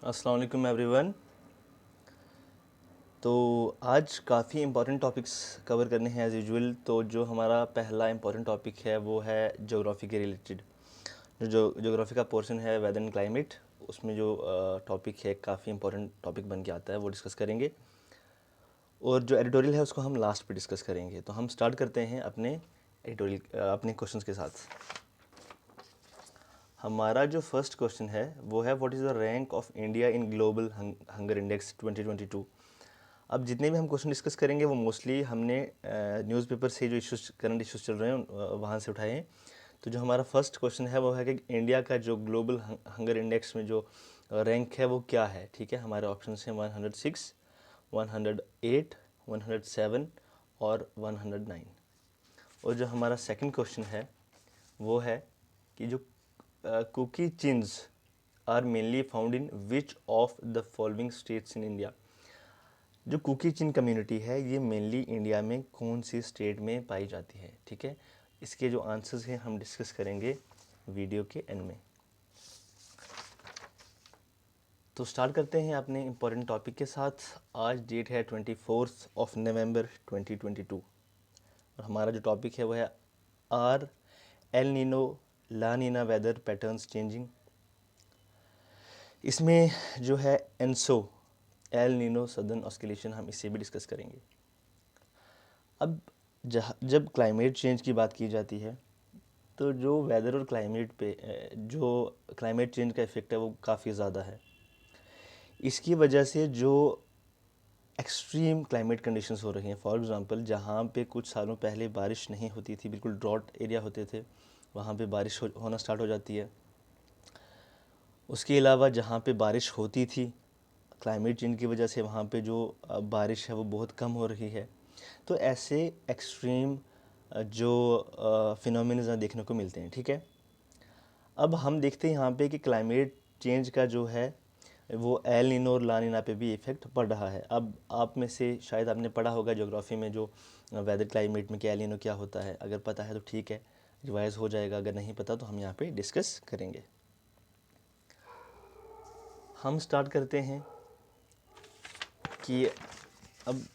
अस्सलाम वालेकुम एवरीवन। तो आज काफ़ी इम्पोर्टेंट टॉपिक्स कवर करने हैं एज़ यूजुअल। तो जो हमारा पहला इम्पोर्टेंट टॉपिक है वो है ज्योग्राफी के रिलेटेड। जो ज्योग्राफी का पोर्शन है वेदर एंड क्लाइमेट, उसमें जो टॉपिक है काफ़ी इम्पोर्टेंट टॉपिक बन के आता है, वो डिस्कस करेंगे। और जो एडिटोरियल है उसको हम लास्ट पे डिस्कस करेंगे। तो हम स्टार्ट करते हैं अपने एडिटोरियल अपने क्वेश्चंस के साथ। हमारा जो फर्स्ट क्वेश्चन है वो है what is the rank of India in global hunger index 2022। अब जितने भी हम क्वेश्चन डिस्कस करेंगे वो मोस्टली हमने न्यूज़पेपर से जो इश्यूज करंट इश्यूज चल रहे हैं वहाँ से उठाए हैं। तो जो हमारा फर्स्ट क्वेश्चन है वो है कि इंडिया का जो ग्लोबल हंगर इंडेक्स में जो रैंक है वो क्या है। ठीक है, हमारे ऑप्शन हैं 106, 108, 107 और 109। और जो हमारा सेकंड क्वेश्चन है वो है कि जो Kuki Chins are mainly found in which of the following states in India. जो कुकी चिन कम्युनिटी है ये मेनली इंडिया में कौन सी स्टेट में पाई जाती है। ठीक है, इसके जो आंसर्स हैं हम डिस्कस करेंगे वीडियो के एंड में। तो स्टार्ट करते हैं अपने इम्पोर्टेंट टॉपिक के साथ। आज डेट है 24 नवंबर 2022 और हमारा जो टॉपिक है वो है आर एल नीनो ला नीना वेदर पैटर्न्स चेंजिंग। इसमें जो है ENSO El Nino southern oscillation, हम इससे भी डिस्कस करेंगे। अब जब क्लाइमेट चेंज की बात की जाती है तो जो वेदर और क्लाइमेट पे जो क्लाइमेट चेंज का इफ़ेक्ट है वो काफ़ी ज़्यादा है। इसकी वजह से जो एक्सट्रीम क्लाइमेट कंडीशंस हो रही हैं, फॉर एग्ज़ाम्पल जहाँ पे कुछ सालों पहले बारिश नहीं होती थी, बिल्कुल ड्रॉट एरिया होते थे, वहाँ पे बारिश होना स्टार्ट हो जाती है। उसके अलावा जहाँ पे बारिश होती थी, क्लाइमेट चेंज की वजह से वहाँ पे जो बारिश है वो बहुत कम हो रही है। तो ऐसे एक्सट्रीम जो फिनोमिना देखने को मिलते हैं। ठीक है, अब हम देखते हैं यहाँ पे कि क्लाइमेट चेंज का जो है वो एल नीनो और ला नीना पे भी इफ़ेक्ट पड़ रहा है। अब आप में से शायद आपने पढ़ा होगा ज्योग्राफी में जो वेदर क्लाइमेट में कि एल नीनो क्या होता है। अगर पता है तो ठीक है, रिवाइज हो जाएगा, अगर नहीं पता तो हम यहाँ पे डिस्कस करेंगे। हम स्टार्ट करते हैं कि अब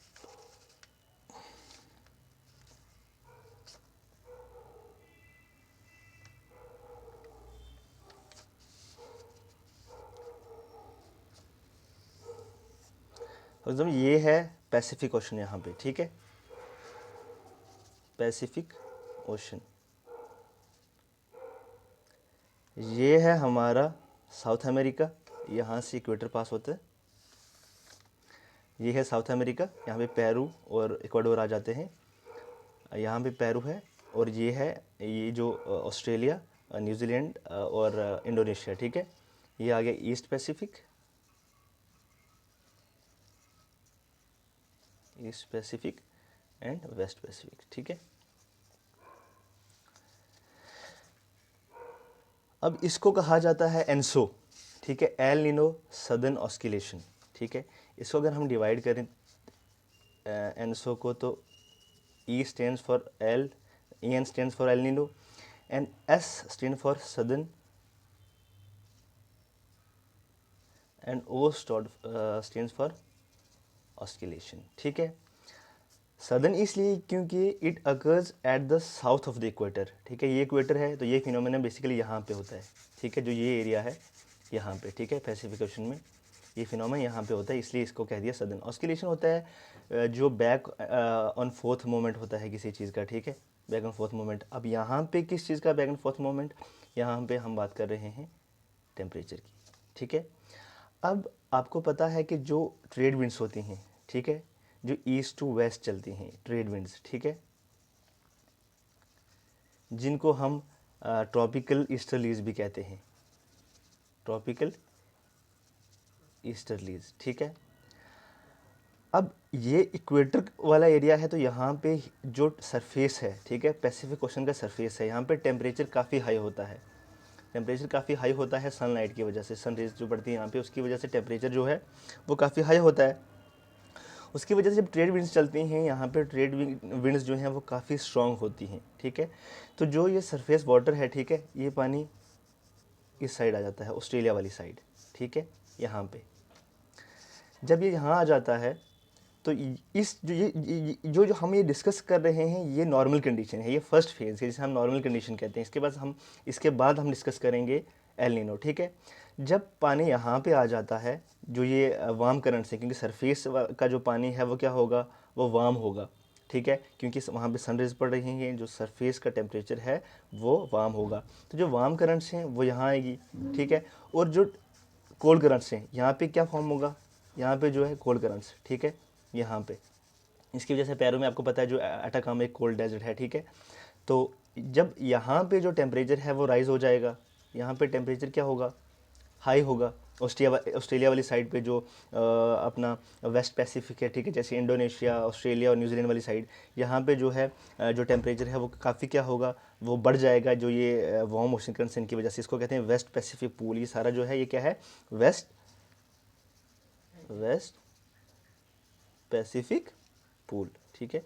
एकदम ये है पैसिफिक ओशन यहाँ पे। ठीक है, पैसिफिक ओशन ये है हमारा साउथ अमेरिका, यहाँ से इक्वेटर पास होता है। ये है साउथ अमेरिका, यहाँ पे पेरू और इक्वाडोर आ जाते हैं। यहाँ पे पेरू है और ये जो ऑस्ट्रेलिया, न्यूजीलैंड और इंडोनेशिया। ठीक है, ये आ गया East Pacific, East Pacific and West Pacific. ठीक है, अब इसको कहा जाता है एनसो। ठीक है, एल नीनो सदर्न ऑस्किलेशन। ठीक है, इसको अगर हम डिवाइड करें एनसो को, तो E stands for El, E N stands for El Nino and S stand for southern and O stands for oscillation. ठीक है, सदर्न इसलिए क्योंकि it occurs at the south of the equator. ठीक है, ये इक्वेटर है तो ये फिनोमेना बेसिकली यहाँ पे होता है। ठीक है, जो ये एरिया है यहाँ पे, ठीक है, पैसिफिक ओशन में ये फिनोमेना यहाँ पे होता है, इसलिए इसको कह दिया सदर्न। ऑस्किलेशन होता है जो बैक ऑन फोर्थ मोमेंट होता है किसी चीज़ का। ठीक है, बैक ऑन फोर्थ मोमेंट। अब यहाँ पे किस चीज़ का बैक ऑन फोर्थ मोमेंट, यहाँ पे हम बात कर रहे हैं टेम्परेचर की। ठीक है, अब आपको पता है कि जो ट्रेड विंड्स होती हैं, ठीक है, जो ईस्ट टू वेस्ट चलती हैं ट्रेड विंड्स, ठीक है, जिनको हम ट्रॉपिकल ईस्टर्लीज भी कहते हैं, ट्रॉपिकल ईस्टर्लीज। ठीक है, अब ये इक्वेटर वाला एरिया है तो यहाँ पे जो सरफेस है, ठीक है, पैसिफिक ओशन का सरफेस है, यहाँ पे टेम्परेचर काफ़ी हाई होता है। टेम्परेचर काफ़ी हाई होता है सनलाइट की वजह से, सन रेज जो पड़ती है यहाँ पे, उसकी वजह से टेम्परेचर जो है वो काफ़ी हाई होता है। उसकी वजह से जब ट्रेड विंड्स चलती हैं यहाँ पे, ट्रेड विंड्स जो हैं वो काफ़ी स्ट्रॉन्ग होती हैं। ठीक है, तो जो ये सरफेस वाटर है, ठीक है, ये पानी इस साइड आ जाता है, ऑस्ट्रेलिया वाली साइड। ठीक है, यहाँ पे। जब ये यहाँ आ जाता है तो इस जो जो हम ये डिस्कस कर रहे हैं ये नॉर्मल कंडीशन है, ये फर्स्ट फेज़ है जिसे हम नॉर्मल कंडीशन कहते हैं। इसके बाद हम डिस्कस करेंगे एल नीनो, ठीक है। जब पानी यहाँ पे आ जाता है, जो ये वार्म करंट से, क्योंकि सरफेस का जो पानी है वो क्या होगा, वो वार्म होगा, ठीक है, क्योंकि वहाँ पे सनरेज पड़ रही हैं, जो सरफेस का टेम्परेचर है वो वार्म होगा। तो जो वार्म करंट्स हैं वो यहाँ आएगी, ठीक है। और जो कोल्ड करंट्स हैं यहाँ पे क्या फॉर्म होगा, यहाँ पे जो है कोल्ड करंट्स, ठीक है, यहाँ पे। इसकी वजह से पैरों में आपको पता है जो अटाकामा एक कोल्ड डेजर्ट है, ठीक है। तो जब यहाँ पे जो टेम्परेचर है वो राइज़ हो जाएगा, यहाँ पे टेम्परेचर क्या होगा, हाई होगा। ऑस्ट्रेलिया वाली साइड पे जो अपना वेस्ट पैसिफिक है, ठीक है, जैसे इंडोनेशिया, ऑस्ट्रेलिया और न्यूजीलैंड वाली साइड, यहाँ पे जो है जो टेम्परेचर है वो काफ़ी क्या होगा, वो बढ़ जाएगा। जो ये वार्म ओशन करंट्स की वजह से, इसको कहते हैं वेस्ट पैसिफिक पूल। ये सारा जो है ये क्या है, वेस्ट पैसिफिक पूल, ठीक है।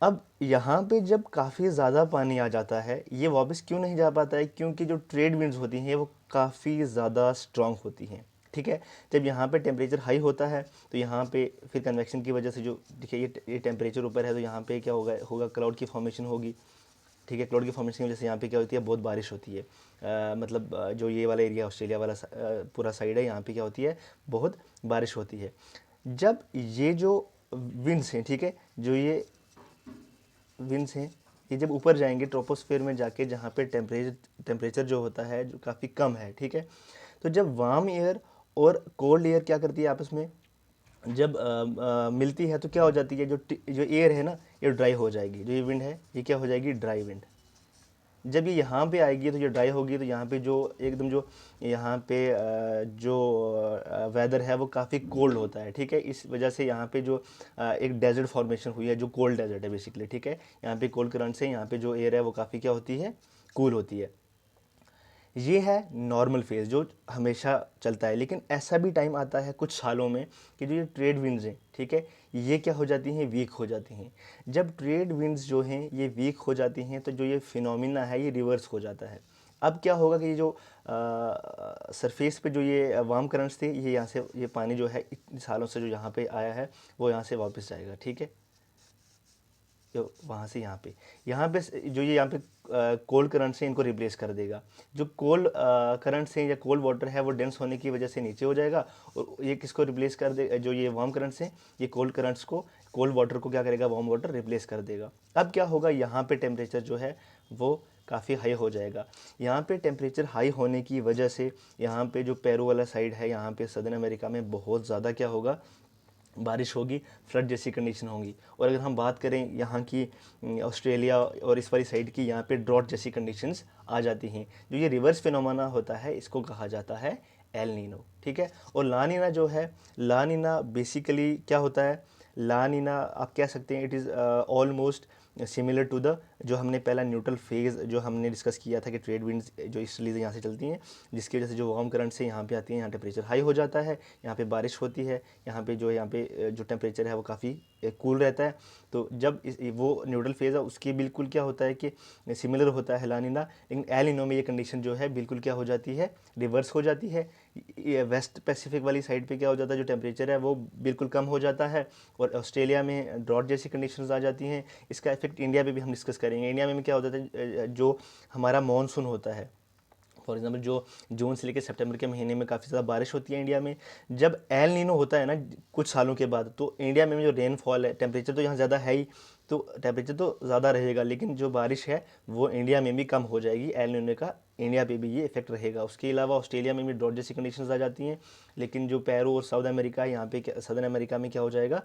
अब यहाँ पे जब काफ़ी ज़्यादा पानी आ जाता है, ये वापस क्यों नहीं जा पाता है, क्योंकि जो ट्रेड विंड्स होती हैं वो काफ़ी ज़्यादा स्ट्रांग होती हैं, ठीक है। जब यहाँ पे टेम्परेचर हाई होता है तो यहाँ पे फिर कन्वेक्शन की वजह से जो देखिए ये टेम्परेचर ऊपर है, तो यहाँ पे क्या होगा क्लाउड की फॉर्मेशन होगी, ठीक है। क्लाउड की फॉर्मेशन की वजह से यहाँ पे क्या होती है, बहुत बारिश होती है। मतलब जो ये वाला एरिया ऑस्ट्रेलिया वाला पूरा साइड है, यहाँ पे क्या होती है, बहुत बारिश होती है। जब ये जो विंड्स हैं, ठीक है, जो ये विंड्स हैं, ये जब ऊपर जाएंगे ट्रोपोस्फेयर में जाके, जहाँ पे टेम्परेचर जो होता है जो काफ़ी कम है, ठीक है। तो जब वार्म एयर और कोल्ड एयर क्या करती है आपस में, जब मिलती है तो क्या हो जाती है, जो एयर है ना ये ड्राई हो जाएगी। जो ये विंड है ये क्या हो जाएगी, ड्राई विंड। जब ये यहाँ पे आएगी तो ये ड्राई होगी, तो यहाँ पे जो एकदम जो यहाँ पे जो वेदर है वो काफ़ी कोल्ड होता है, ठीक है। इस वजह से यहाँ पे जो एक डेजर्ट फॉर्मेशन हुई है, जो कोल्ड डेजर्ट है बेसिकली, ठीक है। यहाँ पे कोल्ड करंट से यहाँ पे जो एयर है वो काफ़ी क्या होती है, कूल होती है। ये है नॉर्मल फेज़ जो हमेशा चलता है। लेकिन ऐसा भी टाइम आता है कुछ सालों में कि जो ये ट्रेड विंड्स हैं, ठीक है, ये क्या हो जाती हैं, वीक हो जाती हैं। जब ट्रेड विंड्स जो हैं ये वीक हो जाती हैं तो जो ये फिनोमिना है ये रिवर्स हो जाता है। अब क्या होगा कि ये जो सरफेस पे जो ये वार्म करंट्स थे, ये यहाँ से ये पानी जो है इतने सालों से जो यहाँ पे आया है वो यहाँ से वापस जाएगा, ठीक है। जो वहाँ से यहाँ पे जो ये यहाँ पे कोल्ड करंट से इनको रिप्लेस कर देगा। जो कोल्ड करंट से या कोल्ड वाटर है वो डेंस होने की वजह से नीचे हो जाएगा, और ये किसको रिप्लेस कर दे, जो ये वार्म करंट से ये कोल्ड करंट्स को, कोल्ड वाटर को क्या करेगा, वार्म वाटर रिप्लेस कर देगा। अब क्या होगा, यहाँ पे टेम्परेचर जो है वो काफ़ी हाई हो जाएगा। यहाँ पे टेम्परेचर हाई होने की वजह से यहाँ पे जो पेरू वाला साइड है, यहाँ पे सदर्न अमेरिका में बहुत ज़्यादा क्या होगा, बारिश होगी, फ्लड जैसी कंडीशन होंगी। और अगर हम बात करें यहाँ की ऑस्ट्रेलिया और इस वाली साइड की, यहाँ पे ड्रॉट जैसी कंडीशंस आ जाती हैं। जो ये रिवर्स फिनोमेना होता है इसको कहा जाता है एल नीनो, ठीक है। और ला नीना जो है, ला नीना बेसिकली क्या होता है, ला नीना आप कह सकते हैं it is almost similar to the जो हमने पहला न्यूट्रल फेज़ जो हमने डिस्कस किया था कि ट्रेड विंड्स जो ईस्टर्ली यहाँ से चलती हैं, जिसकी वजह से जो वार्म करंट से यहाँ पे आती हैं, यहाँ टेम्परेचर हाई हो जाता है, यहाँ पे बारिश होती है, यहाँ पे जो टेम्परेचर है वो काफ़ी कूल रहता है। तो जब वो न्यूट्रल फेज़ है उसकी बिल्कुल क्या होता है कि सिमिलर होता है ला नीना। लेकिन एल नीनो में ये कंडीशन जो है बिल्कुल क्या हो जाती है, रिवर्स हो जाती है। ये वेस्ट पैसिफिक वाली साइड पे क्या हो जाता है, जो टेम्परेचर है वो बिल्कुल कम हो जाता है, और ऑस्ट्रेलिया में ड्रॉट जैसी कंडीशंस आ जाती हैं। इसका इफेक्ट इंडिया पे भी हम डिस्कस करेंगे। इंडिया में क्या होता है, जो हमारा मानसून होता है, फॉर एग्जांपल जो जून से लेकर सितंबर के महीने में काफ़ी ज़्यादा बारिश होती है इंडिया में। जब एल नीनो होता है ना कुछ सालों के बाद, तो इंडिया में जो रेनफॉल है, टेम्परेचर तो यहाँ ज़्यादा है ही, तो टेम्परेचर तो ज़्यादा रहेगा, लेकिन जो बारिश है वो इंडिया में भी कम हो जाएगी। एल नीनो का इंडिया पे भी ये इफेक्ट रहेगा। उसके अलावा ऑस्ट्रेलिया में भी ड्रॉट जैसी कंडीशंस आ जाती हैं। लेकिन जो पेरू और साउथ अमेरिका है, यहाँ पे सदर्न अमेरिका में क्या हो जाएगा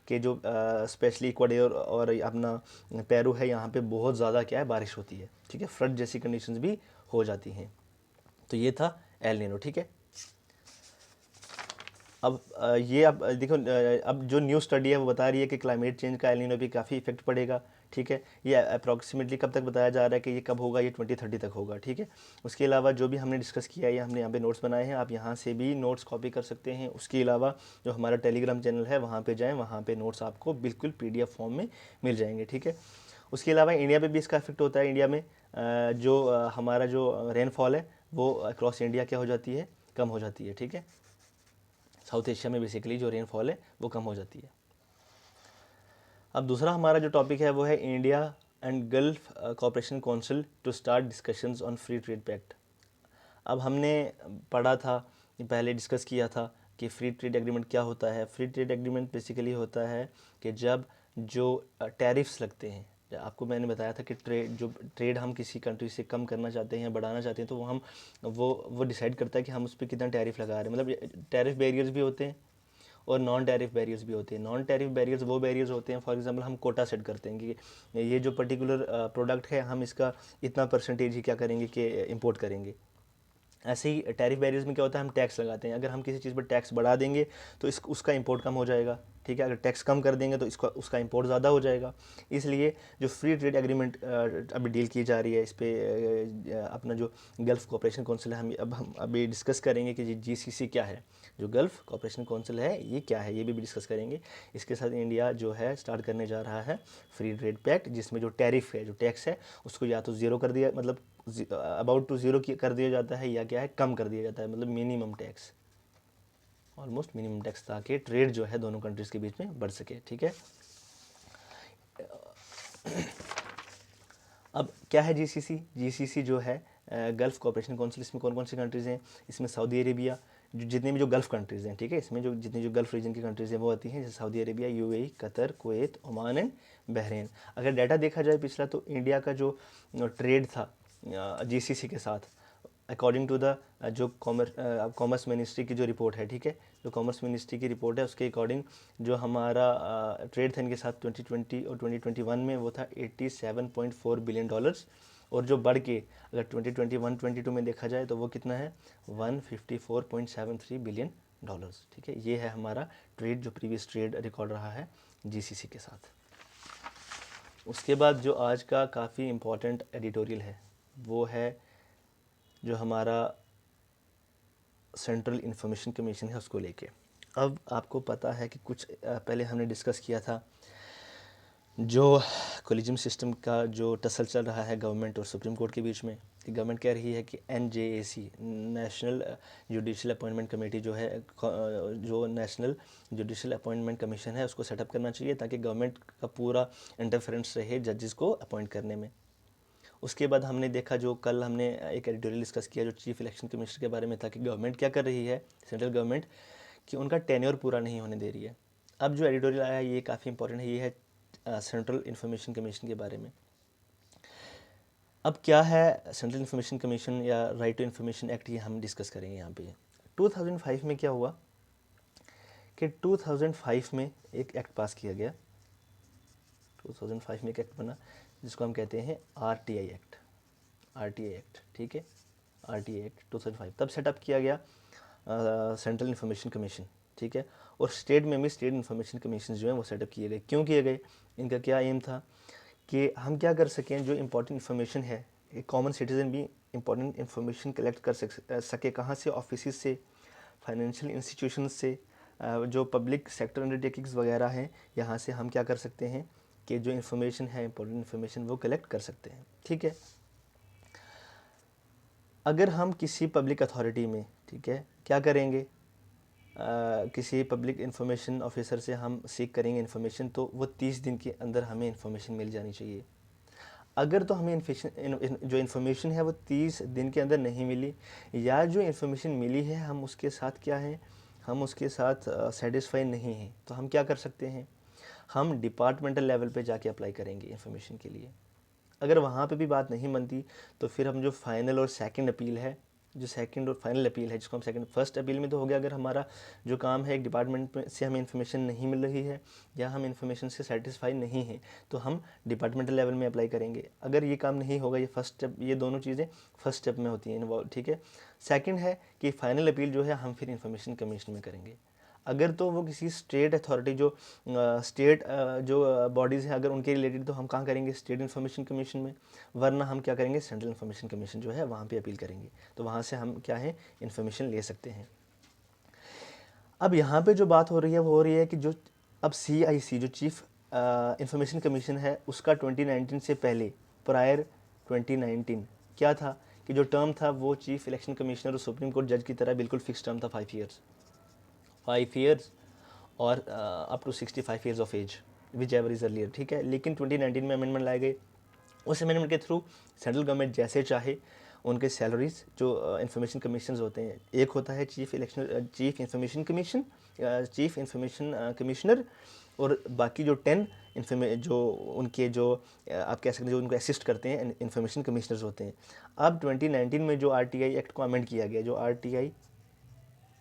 कि जो स्पेशली इक्वाडोर और अपना पेरू है, यहाँ पे बहुत ज़्यादा क्या है, बारिश होती है, ठीक है। फ्लड जैसी कंडीशंस भी हो जाती हैं। तो ये था एल नीनो, ठीक है। अब ये अब देखो, अब जो न्यू स्टडी है वो बता रही है कि क्लाइमेट चेंज का एल नीनो पे काफ़ी इफेक्ट पड़ेगा, ठीक है। ये अप्रॉक्सीमेटली कब तक बताया जा रहा है कि ये कब होगा, ये 2030 तक होगा, ठीक है। उसके अलावा जो भी हमने डिस्कस किया है, ये हमने यहाँ पे नोट्स बनाए हैं, आप यहाँ से भी नोट्स कॉपी कर सकते हैं। उसके अलावा जो हमारा टेलीग्राम चैनल है वहाँ पे जाएँ, वहाँ पे नोट्स आपको बिल्कुल PDF फॉर्म में मिल जाएंगे, ठीक है। उसके अलावा इंडिया पे भी इसका इफेक्ट होता है। इंडिया में जो हमारा जो रेनफॉल है वो अक्रॉस इंडिया क्या हो जाती है, कम हो जाती है, ठीक है। साउथ एशिया में बेसिकली जो रेनफॉल है वो कम हो जाती है। अब दूसरा हमारा जो टॉपिक है वो है India and Gulf Cooperation Council to start discussions on free trade pact. अब हमने पढ़ा था, पहले डिस्कस किया था कि फ्री ट्रेड एग्रीमेंट क्या होता है। फ्री ट्रेड एग्रीमेंट बेसिकली होता है कि जब जो टैरिफ्स लगते हैं, आपको मैंने बताया था कि ट्रेड हम किसी कंट्री से कम करना चाहते हैं या बढ़ाना चाहते हैं, तो वो डिसाइड करता है कि हम उस पर कितना टैरिफ लगा रहे हैं। मतलब टैरिफ बैरियर्स भी होते हैं और नॉन टैरिफ बैरियर्स भी होते हैं। नॉन टैरिफ बैरियर्स वो बैरियर्स होते हैं, फॉर एग्जांपल हम कोटा सेट करते हैं कि ये जो पर्टिकुलर प्रोडक्ट है हम इसका इतना परसेंटेज ही क्या करेंगे कि इंपोर्ट करेंगे। ऐसे ही टैरिफ बैरियर्स में क्या होता है, हम टैक्स लगाते हैं। अगर हम किसी चीज़ पर टैक्स बढ़ा देंगे तो उसका इंपोर्ट कम हो जाएगा, ठीक है। अगर टैक्स कम कर देंगे तो उसका इंपोर्ट ज़्यादा हो जाएगा। इसलिए जो फ्री ट्रेड एग्रीमेंट अभी डील की जा रही है, इस पर अपना जो गल्फ़ कोऑपरेशन काउंसिल है, हम अभी डिस्कस करेंगे कि जीसीसी क्या है, जो गल्फ़ कोऑपरेशन काउंसिल है ये क्या है, ये भी डिस्कस करेंगे। इसके साथ इंडिया जो है स्टार्ट करने जा रहा है फ्री ट्रेड पैक्ट, जिसमें जो टैरिफ है, जो टैक्स है, उसको या तो ज़ीरो कर दिया, मतलब अबाउट टू ज़ीरो कर दिया जाता है, या क्या है, कम कर दिया जाता है, मतलब minimum tax, almost minimum tax, ताकि ट्रेड जो है दोनों कंट्रीज़ के बीच में बढ़ सके, ठीक है। अब क्या है जीसीसी? जीसीसी जो है गल्फ़ कोऑपरेशन काउंसिल, इसमें कौन कौन सी कंट्रीज़ हैं? इसमें सऊदी अरेबिया, जितने भी जो गल्फ़ कंट्रीज़ हैं, ठीक है, इसमें जो जितनी जो गल्फ़ रीजन की कंट्रीज़ हैं वो आती हैं, जैसे Saudi Arabia, UAE, Qatar, Kuwait, Oman and Bahrain. अगर डाटा देखा जाए पिछला, तो इंडिया का जो ट्रेड था जीसीसी के साथ, अकॉर्डिंग टू द जो कॉमर्स मिनिस्ट्री की जो रिपोर्ट है, ठीक है, जो कॉमर्स मिनिस्ट्री की रिपोर्ट है उसके अकॉर्डिंग जो हमारा ट्रेड था इनके साथ 2020 और 2021 में, वो था $87.4 बिलियन। और जो बढ़ के अगर 2021-22 में देखा जाए तो वो कितना है, $154.73 बिलियन, ठीक है। ये है हमारा ट्रेड, जो प्रीवियस ट्रेड रिकॉर्ड रहा है जीसीसी के साथ। उसके बाद जो आज का काफ़ी इम्पोर्टेंट एडिटोरियल है वो है जो हमारा सेंट्रल इंफॉर्मेशन कमीशन है उसको लेके। अब आपको पता है कि कुछ पहले हमने डिस्कस किया था जो कोलिजियम सिस्टम का जो टसल चल रहा है गवर्नमेंट और सुप्रीम कोर्ट के बीच में, कि गवर्नमेंट कह रही है कि NJAC, national judicial appointment committee जो है, जो नेशनल जुडिशल अपॉइंटमेंट कमीशन है, उसको सेटअप करना चाहिए ताकि गवर्नमेंट का पूरा इंटरफेरेंस रहे जजेस को अपॉइंट करने में। उसके बाद हमने देखा, जो कल हमने एक एडिटोरियल डिस्कस किया जो चीफ इलेक्शन कमिश्नर के बारे में था, कि गवर्नमेंट क्या कर रही है, सेंट्रल गवर्नमेंट, कि उनका टेन्योर पूरा नहीं होने दे रही है। अब जो एडिटोरियल आया ये काफ़ी इंपॉर्टेंट है, ये है सेंट्रल इन्फॉर्मेशन कमीशन के बारे में। अब क्या है सेंट्रल इन्फॉर्मेशन कमीशन या राइट टू इन्फॉर्मेशन एक्ट, ये हम डिस्कस करेंगे यहाँ पे। 2005 में क्या हुआ कि 2005 में एक एक्ट पास किया गया, 2005 में एक एक्ट बना जिसको हम कहते हैं RTI एक्ट, ठीक है, RTI एक्ट 2005 तब सेटअप किया गया सेंट्रल इन्फॉर्मेशन कमीशन, ठीक है। और स्टेट में भी स्टेट इन्फॉर्मेशन कमीशन जो हैं वो सेटअप किए गए। क्यों किए गए? इनका क्या एम था कि हम क्या कर सकें, जो इम्पोर्टेंट इन्फॉर्मेशन है, एक कॉमन सिटीज़न भी इम्पोर्टेंट इन्फॉर्मेशन कलेक्ट कर सके, कहाँ से, ऑफिस से, फाइनेंशियल इंस्टीट्यूशन से, जो पब्लिक सेक्टर अंडरटेकिंग्स वगैरह हैं, यहाँ से हम क्या कर सकते हैं कि जो इन्फॉर्मेशन है, इंपॉर्टेंट इन्फॉर्मेशन, वो कलेक्ट कर सकते हैं, ठीक है। अगर हम किसी पब्लिक अथॉरिटी में, ठीक है, क्या करेंगे, किसी पब्लिक इन्फॉर्मेशन ऑफिसर से हम सीख करेंगे इन्फॉर्मेशन, तो वो 30 दिन के अंदर हमें इन्फॉर्मेशन मिल जानी चाहिए। अगर तो हमें जो इन्फॉर्मेशन है वो 30 दिन के अंदर नहीं मिली, या जो इन्फॉर्मेशन मिली है हम उसके साथ क्या है, हम उसके साथ सेटिस्फाई नहीं हैं, तो हम क्या कर सकते हैं, हम डिपार्टमेंटल लेवल पे जाके अप्लाई करेंगे इन्फॉर्मेशन के लिए। अगर वहाँ पे भी बात नहीं बनती तो फिर हम जो फाइनल और सेकंड अपील है, जो सेकंड और फाइनल अपील है, जिसको हम सेकंड, फर्स्ट अपील में तो हो गया अगर हमारा जो काम है एक डिपार्टमेंट से हमें इन्फॉर्मेशन नहीं मिल रही है या हम इन्फॉर्मेशन से सेटिस्फाई नहीं हैं, तो हम डिपार्टमेंटल लेवल में अप्लाई करेंगे। अगर ये काम नहीं होगा, ये फर्स्ट स्टेप, ये दोनों चीज़ें फर्स्ट स्टेप में होती हैं इन्वॉल्व, ठीक है। सेकेंड है कि फाइनल अपील जो है हम फिर इन्फॉर्मेशन कमीशन में करेंगे। अगर तो वो किसी स्टेट अथॉरिटी, जो स्टेट जो बॉडीज़ हैं, अगर उनके रिलेटेड, तो हम कहाँ करेंगे, स्टेट इन्फॉर्मेशन कमीशन में। वरना हम क्या करेंगे, सेंट्रल इन्फॉर्मेशन कमीशन जो है वहाँ पे अपील करेंगे, तो वहाँ से हम क्या है, इन्फॉर्मेशन ले सकते हैं। अब यहाँ पे जो बात हो रही है वो हो रही है कि जो अब CIC, जो चीफ इंफॉर्मेशन कमीशन है, उसका 2019 से पहले, प्रायर 2019 क्या था कि जो टर्म था वो चीफ इलेक्शन कमिश्नर और सुप्रीम कोर्ट जज की तरह बिल्कुल फिक्स टर्म था, 5 ईयर्स और up to 65 years of age, which ever is earlier, ठीक है। लेकिन 2019 में अमेंडमेंट लाए गए। उस अमेंडमेंट के थ्रू सेंट्रल गवर्नमेंट जैसे चाहे उनके सैलरीज जो इंफॉर्मेशन कमीशन होते हैं, एक होता है चीफ इंफॉर्मेशन कमिश्नर और बाकी जो 10 जो उनके जो आप कह सकते हैं जो उनको असिस्ट करते हैं इंफॉर्मेशन कमिश्नर्स होते हैं। अब 2019 में जो आरटीआई एक्ट को अमेंड किया गया, जो आरटीआई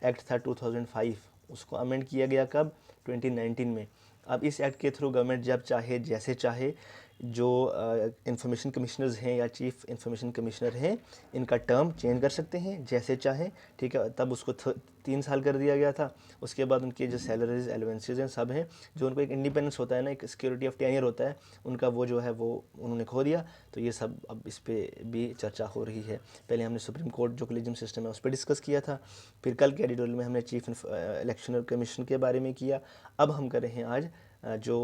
एक्ट था 2005, उसको अमेंड किया गया कब, 2019 में। अब इस एक्ट के थ्रू गवर्नमेंट जब चाहे जैसे चाहे जो इंफॉर्मेशन कमिश्नर्स हैं या चीफ इंफॉर्मेशन कमिश्नर हैं, इनका टर्म चेंज कर सकते हैं जैसे चाहे, ठीक है। तब उसको 3 साल कर दिया गया था। उसके बाद उनके जो सैलरीज एलिवेंसेज हैं सब हैं, जो उनको एक इंडिपेंडेंस होता है ना, एक सिक्योरिटी ऑफ टेन्योर होता है उनका, वो जो है वो उन्होंने खो दिया। तो ये सब अब इस पर भी चर्चा हो रही है। पहले हमने सुप्रीम कोर्ट जो कॉलेजियम सिस्टम है उस पर डिस्कस किया था, फिर कल के एडिटोरियल में हमने चीफ इलेक्शन कमीशन के बारे में किया। अब हम कर रहे हैं आज जो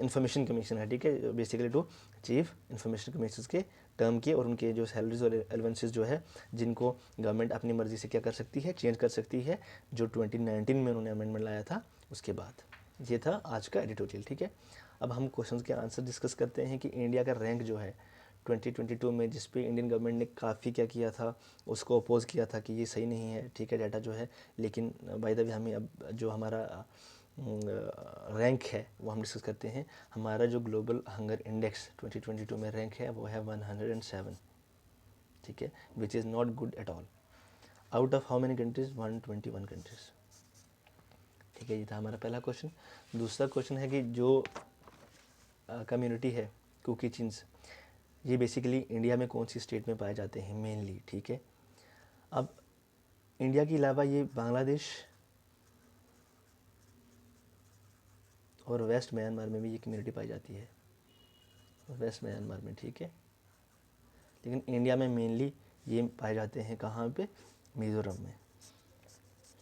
इंफॉर्मेशन कमीशन है, ठीक है, basically to chief information commission के टर्म के और उनके जो सैलरीज और एलिवेंसेस जो है जिनको गवर्नमेंट अपनी मर्ज़ी से क्या कर सकती है, चेंज कर सकती है, जो 2019 में उन्होंने अमेंडमेंट लाया था उसके बाद। ये था आज का एडिटोरियल, ठीक है। अब हम क्वेश्चंस के आंसर डिस्कस करते हैं कि इंडिया का रैंक जो है 2022 में, जिस पे इंडियन गवर्नमेंट ने काफ़ी क्या किया था, उसको अपोज़ किया था कि ये सही नहीं है, ठीक है, डाटा जो है। लेकिन बाय द वे हमें अब जो हमारा रैंक है वो हम डिस्कस करते हैं। हमारा जो ग्लोबल हंगर इंडेक्स 2022 में रैंक है वो है 107, ठीक है, which is not good at all. Out of how many countries, 121 countries, ठीक है। ये था हमारा पहला क्वेश्चन। दूसरा क्वेश्चन है कि जो कम्युनिटी है कुकी चिन्स, ये बेसिकली इंडिया में कौन सी स्टेट में पाए जाते हैं मेनली, ठीक है। अब इंडिया के अलावा ये बांग्लादेश और वेस्ट म्यांमार में भी ये कम्युनिटी पाई जाती है, वेस्ट म्यांमार में, ठीक है। लेकिन इंडिया में मेनली ये पाए जाते हैं कहाँ पे, मिज़ोरम में।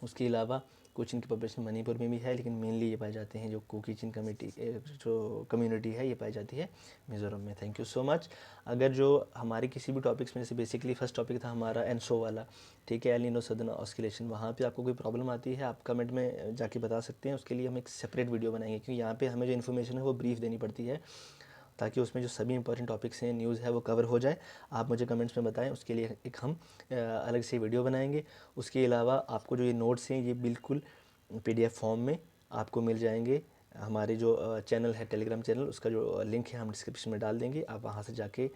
उसके अलावा कुछ इनकी पॉपुलेशन मणिपुर में भी है, लेकिन मेनली ये पाए जाते हैं जो कुकी-चिन जो कम्युनिटी है ये पाई जाती है मिज़ोरम में। Thank you so much. अगर जो हमारे किसी भी टॉपिक्स में से, बेसिकली फर्स्ट टॉपिक था हमारा एनसो वाला, ठीक है, एल नीनो सदर्न ऑस्किलेशन, वहाँ पे आपको कोई प्रॉब्लम आती है आप कमेंट में जाके बता सकते हैं। उसके लिए हम एक सेपरेट वीडियो बनाएंगे, क्योंकि यहाँ पे हमें जो इन्फॉर्मेशन है वो ब्रीफ देनी पड़ती है, ताकि उसमें जो सभी इंपॉर्टेंट टॉपिक्स हैं, न्यूज़ है, वो कवर हो जाए। आप मुझे कमेंट्स में बताएं, उसके लिए एक हम अलग से वीडियो बनाएंगे। उसके अलावा आपको जो ये नोट्स हैं ये बिल्कुल पीडीएफ फॉर्म में आपको मिल जाएंगे। हमारे जो चैनल है, टेलीग्राम चैनल, उसका जो लिंक है हम डिस्क्रिप्शन में डाल देंगे। आप वहाँ से जाके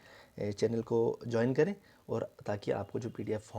चैनल को ज्वाइन करें, और ताकि आपको जो पीडीएफ फॉर्म